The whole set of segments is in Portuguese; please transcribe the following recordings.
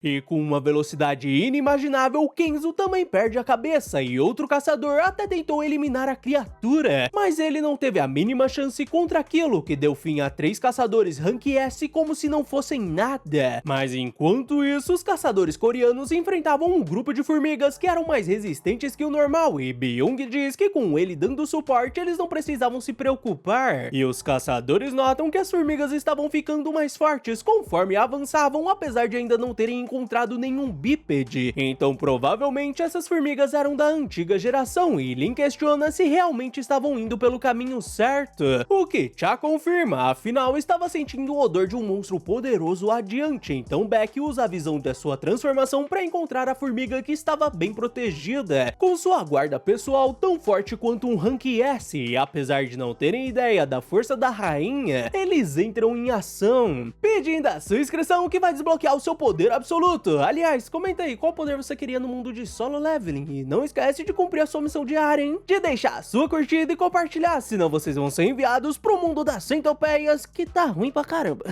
E com uma velocidade inimaginável, Kenzo também perde a cabeça e outro caçador até tentou eliminar a criatura, mas ele não teve a mínima chance contra aquilo, que deu fim a 3 caçadores Rank S como se não fossem nada. Mas enquanto isso, os caçadores coreanos enfrentavam um grupo de formigas que eram mais resistentes que o normal, e Byung diz que com ele dando suporte eles não precisavam se preocupar. E os caçadores notam que as formigas estavam ficando mais fortes conforme avançavam, apesar de ainda não terem encontrado nenhum bípede. Então provavelmente essas formigas eram da antiga geração e Lin questiona se realmente estavam indo pelo caminho certo. O que Cha confirma, afinal estava sentindo o odor de um monstro poderoso adiante, então Beck usa a visão da sua transformação para encontrar a formiga que estava bem protegida, com sua guarda pessoal tão forte quanto um Rank S, e apesar de não terem ideia da força da rainha, eles entram em ação, pedindo a sua inscrição que vai desbloquear o seu poder absoluto. Aliás, comenta aí qual poder você queria no mundo de solo leveling e não esquece de cumprir a sua missão diária, hein? De deixar a sua curtida e compartilhar, senão vocês vão ser enviados pro mundo das centopeias, que tá ruim pra caramba.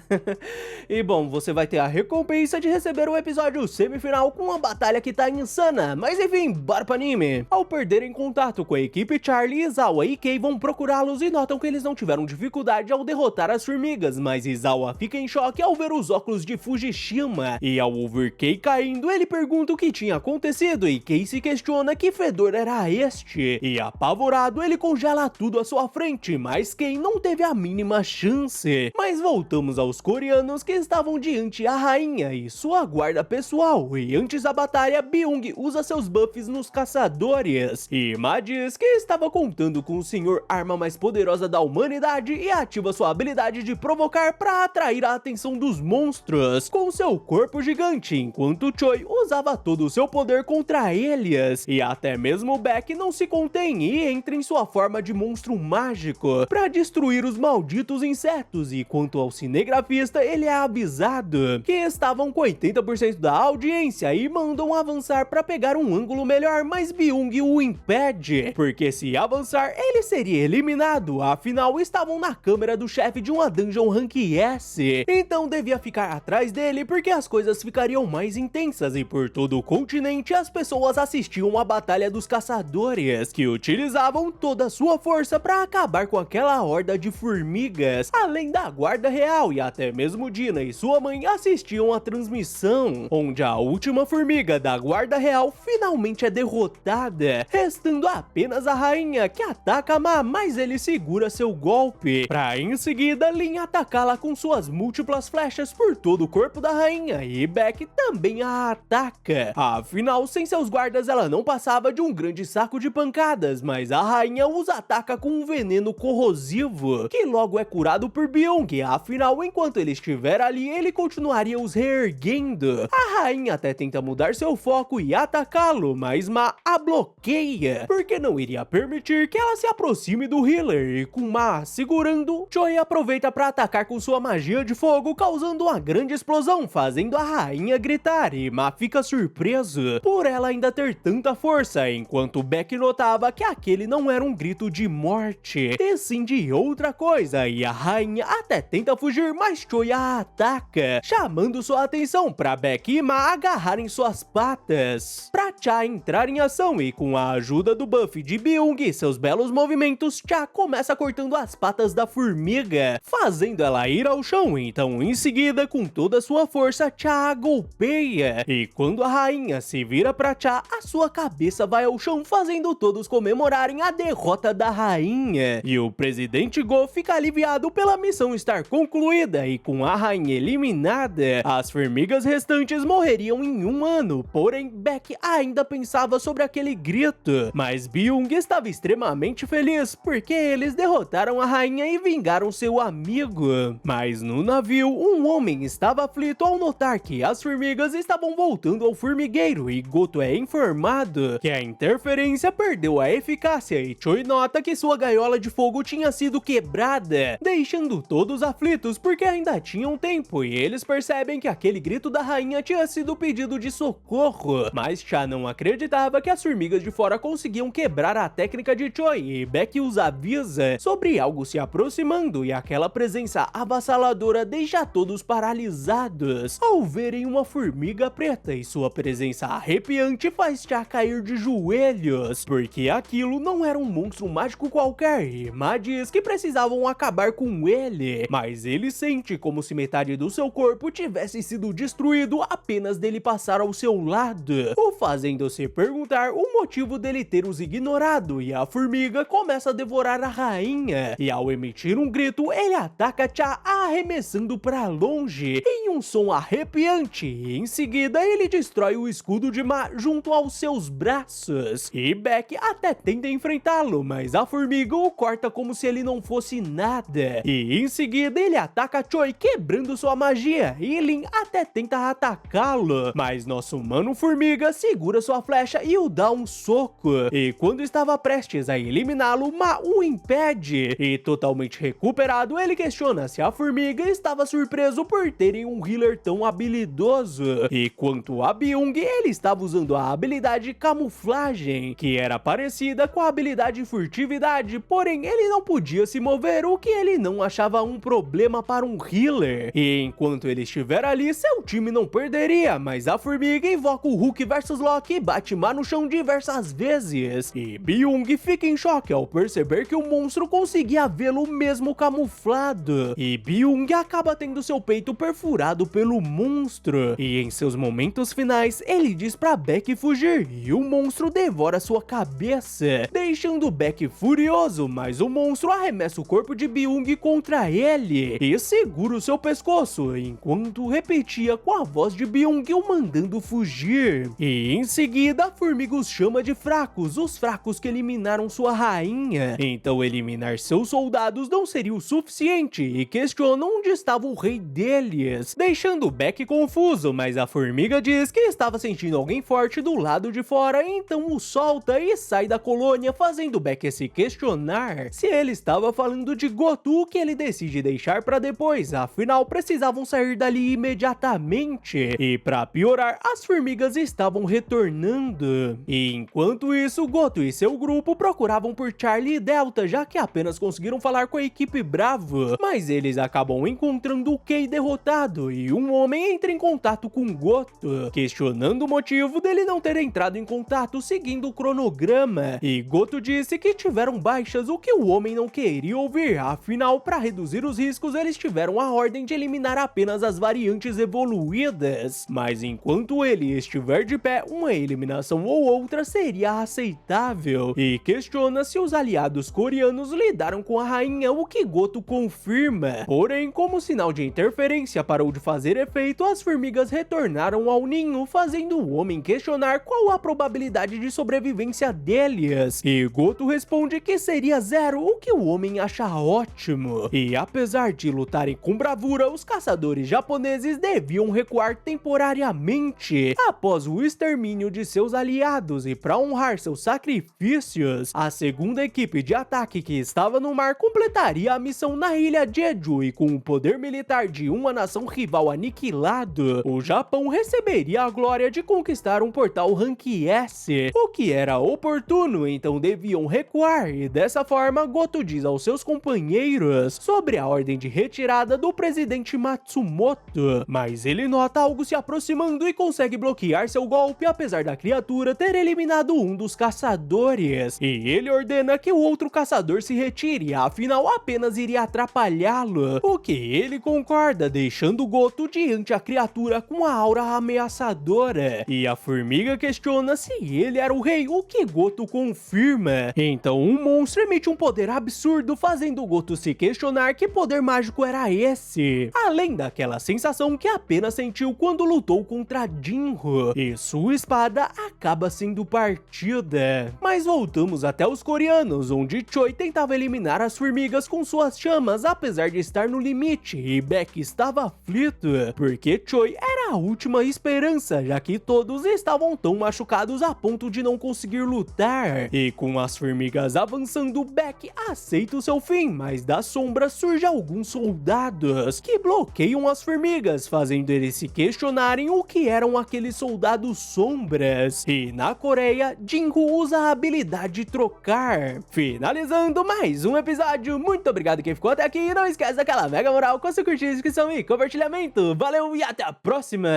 E bom, você vai ter a recompensa de receber o episódio semifinal com uma batalha que tá insana, mas enfim, bora pro anime. Ao perderem contato com a equipe, Charlie, Izawa e Kei vão procurá-los e notam que eles não tiveram dificuldade ao derrotar as formigas, mas Izawa fica em choque ao ver os óculos de Fujishima, e ao ouvir Kei caindo, ele pergunta o que tinha acontecido e Kei se questiona que fedor era este, e apavorado ele congela tudo à sua frente, mas Kei não teve a mínima chance. Mas voltamos aos coreanos que estavam diante a rainha e sua guarda pessoal, e antes da batalha, Byung usa seus buffs nos caçadores, e Ma diz que estava contando com o senhor arma mais poderosa da humanidade e ativa sua habilidade de provocar para atrair a atenção dos monstros com seu corpo gigante, enquanto Choi usava todo o seu poder contra eles, e até mesmo Beck não se contém e entra em sua forma de monstro mágico para destruir os malditos insetos. E quanto ao cinegrafista, ele é avisado que estavam com 80% da audiência e mandam avançar para pegar um ângulo melhor, mas Byung o impede, porque se avançar ele seria eliminado, afinal estavam na câmera do chefe de uma dungeon Rank S, então devia ficar atrás dele porque as coisas ficariam mais intensas, e por todo o continente as pessoas assistiam à batalha dos caçadores, que utilizavam toda a sua força para acabar com aquela horda de formigas, além da guarda real, e até mesmo Dina e sua mãe assistiam à transmissão, onde a última formiga da guarda real finalmente é derrotada, restando apenas a rainha, que ataca Ma, mas ele segura seu golpe, para em seguida Lin atacá-la com suas múltiplas flechas por todo o corpo da rainha, e Beck também a ataca. Afinal, sem seus guardas ela não passava de um grande saco de pancadas, mas a rainha os ataca com um veneno corrosivo, que logo é curado por Byung. Afinal, enquanto ele estiver ali, ele continuaria os reerguendo. A rainha até tenta mudar seu foco e atacá-lo, mas Ma a bloqueia, porque não iria permitir que ela se aproxime do healer, e com Ma segurando, Choi aproveita para atacar com sua magia de fogo, causando uma grande explosão, fazendo a rainha gritar, e Ma fica surpreso por ela ainda ter tanta força, enquanto Beck notava que aquele não era um grito de morte, e sim de outra coisa, e a rainha até tenta fugir, mas Choi a ataca, chamando sua atenção para Beck e Ma agarrarem suas patas, pra Cha entrar em ação, e com a ajuda do buff de Byung e seus belos movimentos, Cha começa cortando as patas da formiga, fazendo ela ir ao chão. Então em seguida, com toda a sua força, Cha a golpeia, e quando a rainha se vira pra Cha, a sua cabeça vai ao chão, fazendo todos comemorarem a derrota da rainha, e o presidente Go fica aliviado pela missão estar concluída, e com a rainha eliminada, as formigas restantes morreriam em um ano. Porém, Beck ainda pensava sobre aquele grito, mas Byung estava extremamente feliz, porque eles derrotaram a rainha e vingaram seu amigo. Mas no navio, um homem estava aflito ao notar que as formigas estavam voltando ao formigueiro, e Goto é informado que a interferência perdeu a eficácia, e Choi nota que sua gaiola de fogo tinha sido quebrada, deixando todos aflitos porque ainda tinham tempo, e eles percebem que aquele grito da rainha tinha sido pedido de socorro, mas Cha não acreditava que as formigas de fora conseguiam quebrar a técnica de Choi, e Beck os avisa sobre algo se aproximando, e aquela presença avassaladora deixa todos paralisados ao verem uma formiga preta e sua presença arrepiante faz Cha cair de joelhos, porque aquilo não era um monstro mágico qualquer e Ma diz que precisavam acabar com ele, mas ele sente como se metade do seu corpo tivesse sido destruído apenas dele passar ao seu lado, o fazendo se perguntar o motivo dele ter os ignorado, e a formiga começa a devorar a rainha, e ao emitir um grito, ele ataca Cha arremessando para longe, em um som arrepiante, e em seguida ele destrói o escudo de Ma junto aos seus braços, e Beck até tenta enfrentá-lo, mas a formiga o corta como se ele não fosse nada, e em seguida ele ataca Choi quebrando sua magia, e Lin até tenta atacá-lo, mas nosso mano formiga segura sua flecha e o dá um soco, e quando estava prestes a eliminá-lo, Ma o impede, e totalmente recuperado ele questiona se a formiga estava surpreso por terem um healer tão habilidoso, e quanto a Byung, ele estava usando a habilidade camuflagem, que era parecida com a habilidade furtividade, porém ele não podia se mover, o que ele não achava um problema para um healer, e enquanto ele estiver ali, seu time não perderia, mas a formiga invoca o Hulk vs Loki e bate Ma no chão diversas vezes, e Byung fica em choque ao perceber que o monstro conseguia vê-lo mesmo camuflado, e Byung acaba tendo seu peito perfurado pelo monstro, e em seus momentos finais ele diz pra Beck fugir, e o monstro devora sua cabeça, deixando Beck furioso, mas o monstro arremessa o corpo de Byung contra ele, e segura o seu pescoço, enquanto repetia com a voz de Byung o mandando fugir, e em seguida a formiga os chama de fracos, os fracos que eliminaram sua rainha, então eliminar seus soldados não seria o suficiente, e questiona onde estava o rei deles, deixando Beck confuso, mas a formiga diz que estava sentindo alguém forte do lado de fora, então o solta e sai da colônia, fazendo Beck se questionar se ele estava falando de Goto, que ele decide deixar para depois, afinal precisavam sair dali imediatamente, e para piorar, as formigas estavam retornando, e enquanto isso, Goto e seu grupo procuravam por Charlie e Delta, já que apenas conseguiram falar com a equipe Bravo, mas eles acabam encontrando o Kei derrotado, e um homem entra em contato com Goto, questionando o motivo dele não ter entrado em contato seguindo o cronograma, e Goto disse que tiveram baixas, o que o homem não queria ouvir, afinal, para reduzir os riscos, eles tiveram a ordem de eliminar apenas as variantes evoluídas, mas enquanto ele estiver de pé, uma eliminação ou outra seria aceitável, e questiona se os aliados coreanos lidaram com a rainha, o que Goto confirma, porém, como sinal de interferência parou de fazer efeito, as formigas retornaram ao ninho, fazendo o homem questionar qual a probabilidade de sobrevivência deles, e Goto responde que seria 0, o que o homem acha ótimo, e apesar de lutarem com bravura, os caçadores japoneses deviam recuar temporariamente após o extermínio de seus aliados, e para honrar seus sacrifícios, a segunda equipe de ataque que estava no mar completaria a missão na ilha Jeju, e com o poder militar de uma nação rival aniquilado, o Japão receberia a glória de conquistar um portal Rank S, o que era oportuno, então deviam recuar, e dessa forma Goto diz aos seus companheiros sobre a ordem de retirada do presidente Matsumoto, mas ele nota algo se aproximando e consegue bloquear seu golpe, apesar da criatura ter eliminado um dos caçadores, e ele ordena que o outro caçador se retire, afinal apenas iria atrapalhá-lo, o que ele concorda, deixando Goto diante a criatura com a aura ameaçadora, e a formiga questiona se ele era o rei, o que Goto confirma, então o monstro emite um poder absurdo, fazendo Goto se questionar que poder mágico era esse, além daquela sensação que apenas sentiu quando lutou contra Jinro, e sua espada acaba sendo partida. Mas voltamos até os coreanos, onde Choi tentava eliminar as formigas com suas chamas, apesar de estar no limite, e Beck estava aflito, porque Choi era a última esperança, já que todos estavam tão machucados a ponto de não conseguir lutar, e com as formigas avançando, Beck aceita o seu fim, mas da sombra surgem alguns soldados que bloqueiam as formigas, fazendo eles se questionarem o que eram aqueles soldados sombras, e na Coreia, Jinro usa a habilidade trocar. Finalizando mais um episódio, muito obrigado quem ficou até aqui, não esquece daquela mega moral com a sua curtida, inscrição e compartilhamento, valeu e até a próxima!